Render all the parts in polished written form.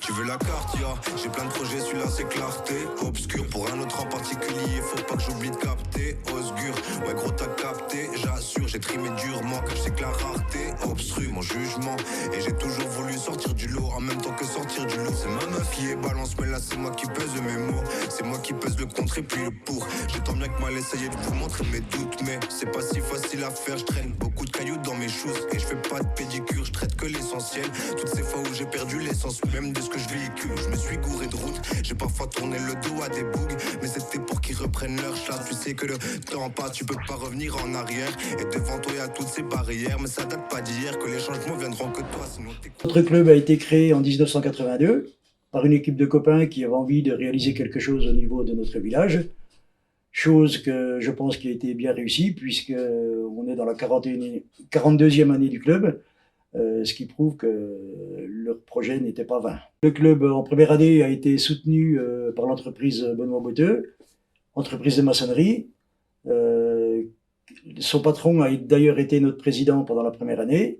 Tu veux la carte, ya? J'ai plein de projets, celui-là c'est clarté. Obscur, pour un autre en particulier, faut pas que j'oublie de capter. Osgur, ouais gros t'as capté, j'assure, j'ai trimé durement, car je sais que la rareté obstrue mon jugement. Et j'ai toujours voulu sortir du lot, en même temps que sortir du lot. C'est ma meuf qui est balance, mais là c'est moi qui pèse mes mots. C'est moi qui pèse le contre et puis le pour. J'ai tant bien que mal essayé de vous montrer mes doutes, mais c'est pas si facile à faire. Je traîne beaucoup de cailloux dans mes choses et je fais pas de pédicure, je traite que l'essentiel. Toutes ces fois où j'ai perdu l'essence même de ce que je véhicule, je me suis gouré de route. J'ai parfois tourné le dos à des bougs, mais c'était pour qu'ils reprennent leur chat. Tu sais que le temps passe, tu peux pas revenir en arrière. Et devant toi y a toutes ces barrières, mais ça date pas d'hier que les changements viendront que toi. Sinon Notre club a été créé en 1982 par une équipe de copains qui avaient envie de réaliser quelque chose au niveau de notre village. Chose que je pense qui a été bien réussie, puisqu'on est dans la 42e année du club, ce qui prouve que leur projet n'était pas vain. Le club, en première année, a été soutenu par l'entreprise Benoît Botteux, entreprise de maçonnerie. Son patron a d'ailleurs été notre président pendant la première année.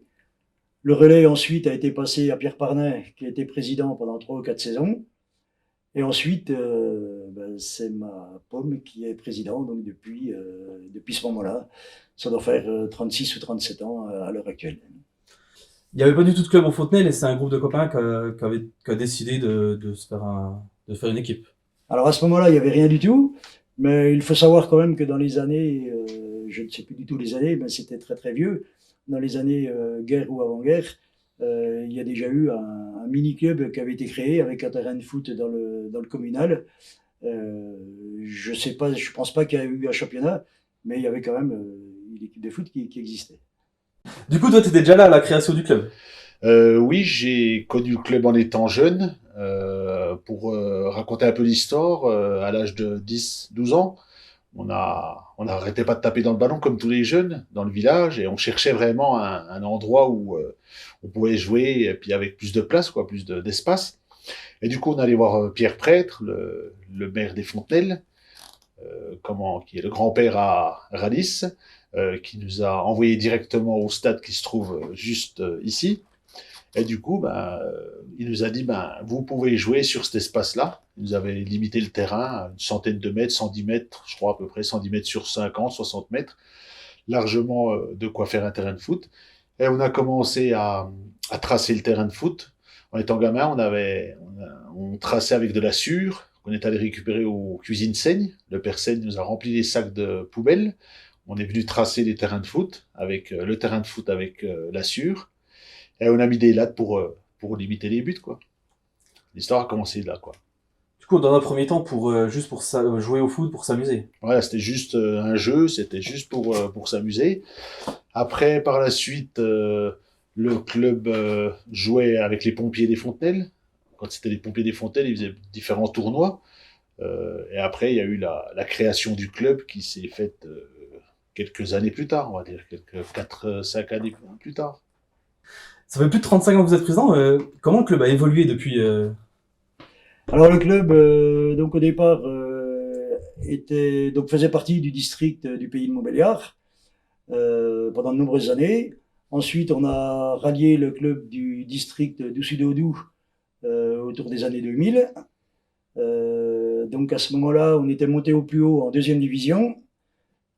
Le relais ensuite a été passé à Pierre Parnin, qui a été président pendant 3 ou 4 saisons. Et ensuite, c'est ma pomme qui est président, donc depuis ce moment-là. Ça doit faire 36 ou 37 ans à l'heure actuelle. Il n'y avait pas du tout de club au Fontenay et c'est un groupe de copains qui a décidé de faire une équipe. Alors à ce moment-là, il n'y avait rien du tout, mais il faut savoir quand même que dans les années, je ne sais plus du tout les années, mais c'était très très vieux, dans les années guerre ou avant-guerre, il y a déjà eu un mini-club qui avait été créé avec un terrain de foot dans le communal. Je pense pas qu'il y a eu un championnat, mais il y avait quand même une équipe de foot qui existait. Du coup, toi, tu étais déjà là à la création du club? Oui, j'ai connu le club en étant jeune. Pour raconter un peu l'histoire, à l'âge de 10-12 ans, on n'arrêtait pas de taper dans le ballon comme tous les jeunes dans le village et on cherchait vraiment un endroit où on pouvait jouer et puis avec plus de place, quoi, d'espace. Et du coup, on allait voir Pierre Prêtre, le maire des Fontenelles, qui est le grand-père à Ralice, qui nous a envoyé directement au stade qui se trouve juste ici. Et du coup, il nous a dit, vous pouvez jouer sur cet espace-là. Il nous avait limité le terrain à une centaine de mètres, 110 mètres, je crois à peu près 110 mètres sur 50, 60 mètres. Largement de quoi faire un terrain de foot. Et on a commencé à tracer le terrain de foot. En étant gamin, on traçait avec de la sciure qu'on est allé récupérer aux cuisines Seigne. Le père Seigne nous a rempli les sacs de poubelles. On est venu tracer les terrains de foot avec le terrain de foot avec la sciure. Et on a mis des lattes pour limiter les buts, quoi. L'histoire a commencé là, quoi. Du coup, dans un premier temps, juste pour jouer au foot, pour s'amuser. Voilà, c'était juste un jeu, c'était juste pour s'amuser. Après, par la suite, le club jouait avec les pompiers des Fontenelles. Quand c'était les pompiers des Fontenelles, ils faisaient différents tournois. Et après, il y a eu la création du club qui s'est faite quelques années plus tard, on va dire, 4-5 années plus tard. Ça fait plus de 35 ans que vous êtes président. Comment le club a évolué depuis Alors le club, donc au départ, faisait partie du district du Pays de Montbéliard pendant de nombreuses années. Ensuite, on a rallié le club du district d'Ousudodou autour des années 2000. Donc à ce moment-là, on était monté au plus haut en 2e division.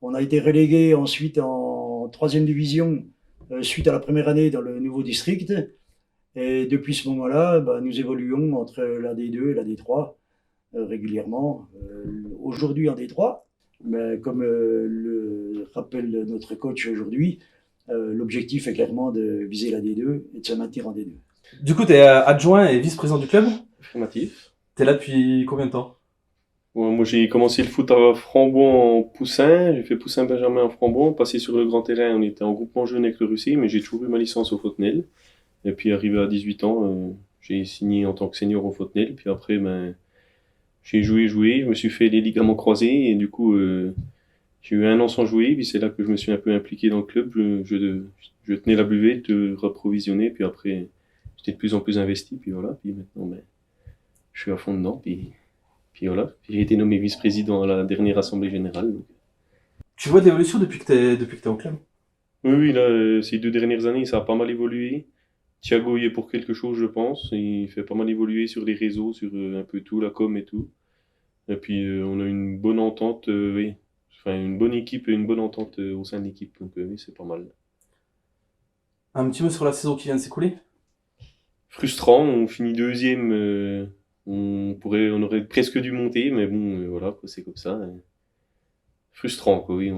On a été relégué ensuite en 3e division suite à la première année dans le nouveau district. Et depuis ce moment-là, nous évoluons entre la D2 et la D3 régulièrement. Aujourd'hui en D3, mais comme le rappelle notre coach aujourd'hui, l'objectif est clairement de viser la D2 et de se maintenir en D2. Du coup, tu es adjoint et vice-président du club? Affirmatif. Tu es là depuis combien de temps? Moi, j'ai commencé le foot à Frambon en Poussin. J'ai fait Poussin Benjamin en Frambon. Passé sur le grand terrain, on était en groupement jeune avec le Russie, mais j'ai toujours eu ma licence au Fontenelle. Et puis, arrivé à 18 ans, j'ai signé en tant que senior au Fontenelle. Puis après, j'ai joué. Je me suis fait les ligaments croisés. Et du coup, j'ai eu 1 an sans jouer. Puis c'est là que je me suis un peu impliqué dans le club. Je tenais la buvette, je reprovisionner. Puis après, j'étais de plus en plus investi. Puis voilà. Puis maintenant, je suis à fond dedans. Puis voilà. Puis j'ai été nommé vice-président à la dernière assemblée générale. Donc. Tu vois de l'évolution depuis que t'es au club? Oui, là, ces 2 dernières années, ça a pas mal évolué. Thiago y est pour quelque chose, je pense. Il fait pas mal évoluer sur les réseaux, sur un peu tout, la com et tout. Et puis on a une bonne entente, oui. Enfin, une bonne équipe et une bonne entente au sein de l'équipe. Donc oui, c'est pas mal. Un petit mot sur la saison qui vient de s'écouler. Frustrant, on finit deuxième. On aurait presque dû monter, mais bon, voilà, quoi, c'est comme ça. Frustrant, quoi, oui.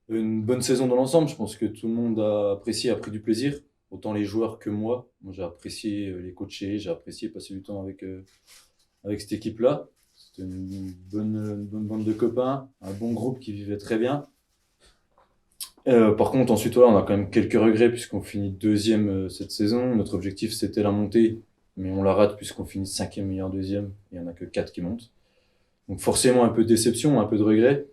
Une bonne saison dans l'ensemble, je pense que tout le monde a apprécié, a pris du plaisir, autant les joueurs que moi. Moi, j'ai apprécié les coacher, j'ai apprécié passer du temps avec cette équipe-là. C'était une bonne bande de copains, un bon groupe qui vivait très bien. Par contre, ensuite, voilà, on a quand même quelques regrets puisqu'on finit deuxième cette saison. Notre objectif, c'était la montée, mais on la rate puisqu'on finit cinquième meilleur deuxième. Il n'y en a que 4 qui montent. Donc forcément, un peu de déception, un peu de regret.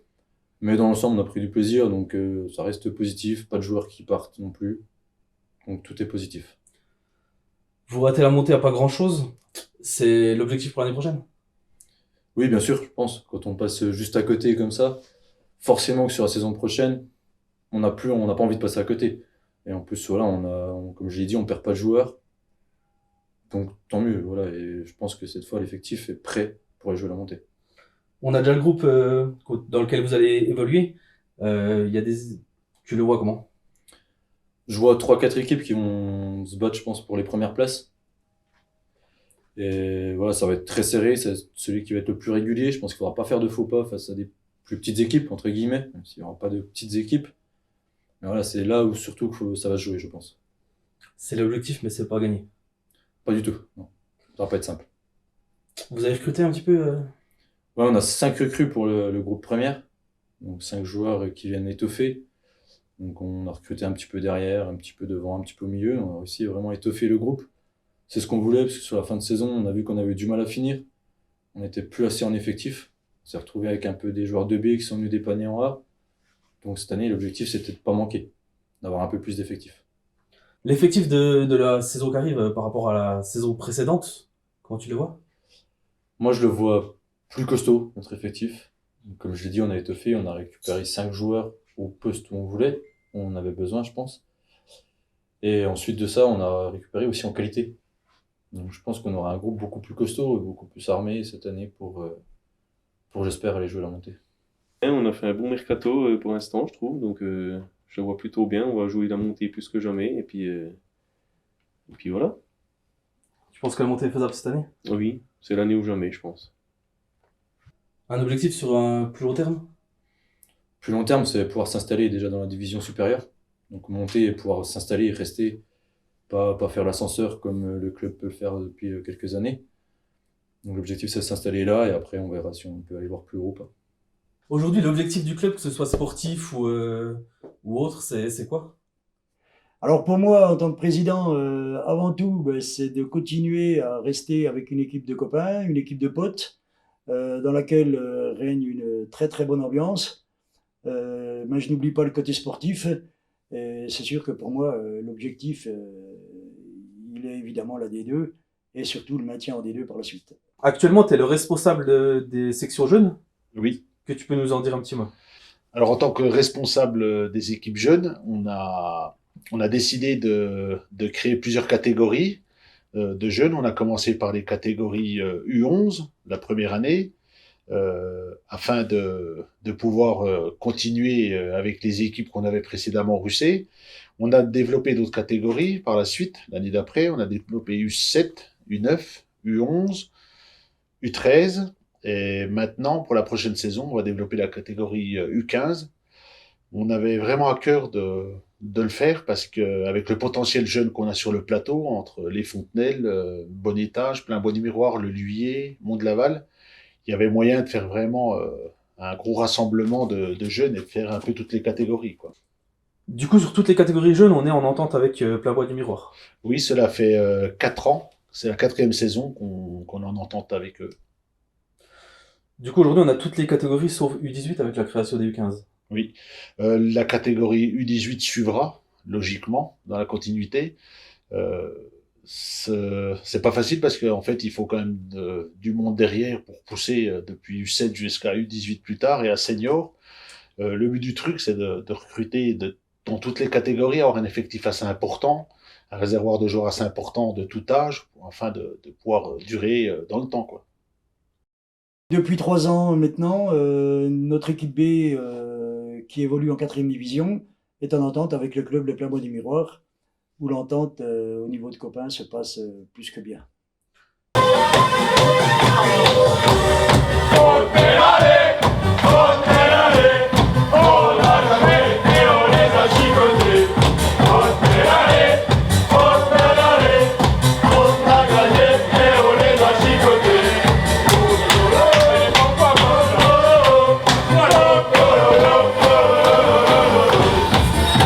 Mais dans l'ensemble, on a pris du plaisir, donc ça reste positif. Pas de joueurs qui partent non plus. Donc tout est positif. Vous ratez la montée à pas grand-chose. C'est l'objectif pour l'année prochaine. Oui, bien sûr, je pense. Quand on passe juste à côté comme ça, forcément que sur la saison prochaine, on n'a pas envie de passer à côté. Et en plus, voilà, comme je l'ai dit, on perd pas de joueurs. Donc tant mieux, voilà. Et je pense que cette fois, l'effectif est prêt pour aller jouer la montée. On a déjà le groupe dans lequel vous allez évoluer. Tu le vois comment? Je vois 3-4 équipes qui vont se battre, je pense, pour les premières places. Et voilà, ça va être très serré. C'est celui qui va être le plus régulier. Je pense qu'il ne faudra pas faire de faux pas face à des plus petites équipes, entre guillemets, même s'il n'y aura pas de petites équipes. Mais voilà, c'est là où surtout que ça va se jouer, je pense. C'est l'objectif, mais c'est pas gagné. Pas du tout, non. Ça va pas être simple. Vous avez recruté un petit peu Ouais, on a 5 recrues pour le groupe première. Donc 5 joueurs qui viennent étoffer. Donc on a recruté un petit peu derrière, un petit peu devant, un petit peu au milieu. On a réussi à vraiment étoffer le groupe. C'est ce qu'on voulait, parce que sur la fin de saison, on a vu qu'on avait du mal à finir. On n'était plus assez en effectif. On s'est retrouvé avec un peu des joueurs de B qui sont venus dépanner en A. Donc cette année, l'objectif, c'était de pas manquer, d'avoir un peu plus d'effectifs. l'effectif de la saison qui arrive par rapport à la saison précédente. Comment tu le vois? Moi, je le vois plus costaud, notre effectif. Donc, comme je l'ai dit, on a étoffé, on a récupéré 5 joueurs au poste où on voulait. On avait besoin, je pense. Et ensuite de ça, on a récupéré aussi en qualité. Donc je pense qu'on aura un groupe beaucoup plus costaud et beaucoup plus armé cette année pour j'espère, aller jouer la montée. On a fait un bon mercato pour l'instant, je trouve. Donc je le vois plutôt bien. On va jouer la montée plus que jamais. Et puis voilà. Tu penses que la montée est faisable cette année? Oui, c'est l'année ou jamais, je pense. Un objectif sur un plus long terme? Plus long terme, c'est pouvoir s'installer déjà dans la division supérieure. Donc monter et pouvoir s'installer et rester, pas faire l'ascenseur comme le club peut le faire depuis quelques années. Donc l'objectif, c'est de s'installer là et après on verra si on peut aller voir plus haut ou pas. Aujourd'hui, l'objectif du club, que ce soit sportif ou autre, c'est quoi? Alors pour moi, en tant que président, avant tout, ben, c'est de continuer à rester avec une équipe de copains, une équipe de potes, dans laquelle règne une très très bonne ambiance. Mais je n'oublie pas le côté sportif. Et c'est sûr que pour moi, l'objectif, il est évidemment la D2 et surtout le maintien en D2 par la suite. Actuellement, tu es le responsable des sections jeunes. Oui. Que tu peux nous en dire un petit mot? Alors, en tant que responsable des équipes jeunes, on a décidé de créer plusieurs catégories de jeunes. On a commencé par les catégories U11 la première année, afin de pouvoir continuer avec les équipes qu'on avait précédemment russées. On a développé d'autres catégories par la suite, l'année d'après. On a développé U7, U9, U11, U13. Et maintenant, pour la prochaine saison, on va développer la catégorie U15. On avait vraiment à cœur de le faire parce qu'avec le potentiel jeune qu'on a sur le plateau, entre les Fontenelles, Bon-Étage, Plain-Bois-du-Miroir, Le Luyer, Mont-de-Laval, il y avait moyen de faire vraiment un gros rassemblement de jeunes et de faire un peu toutes les catégories, quoi. Du coup, sur toutes les catégories jeunes, on est en entente avec Plain-Bois-du-Miroir. Oui, cela fait 4 ans. C'est la 4e saison qu'on est en entente avec eux. Du coup, aujourd'hui, on a toutes les catégories sauf U18 avec la création des U15. Oui. La catégorie U18 suivra, logiquement, dans la continuité. C'est pas facile parce qu'en fait, il faut quand même du monde derrière pour pousser depuis U7 jusqu'à U18 plus tard et à senior. Le but du truc, c'est de recruter dans toutes les catégories, avoir un effectif assez important un réservoir de joueurs assez important de tout âge, afin de pouvoir durer dans le temps, quoi. Depuis 3 ans maintenant, notre équipe B, qui évolue en 4e division, est en entente avec le club de Plamont-des-Miroirs, où l'entente au niveau de copains se passe plus que bien.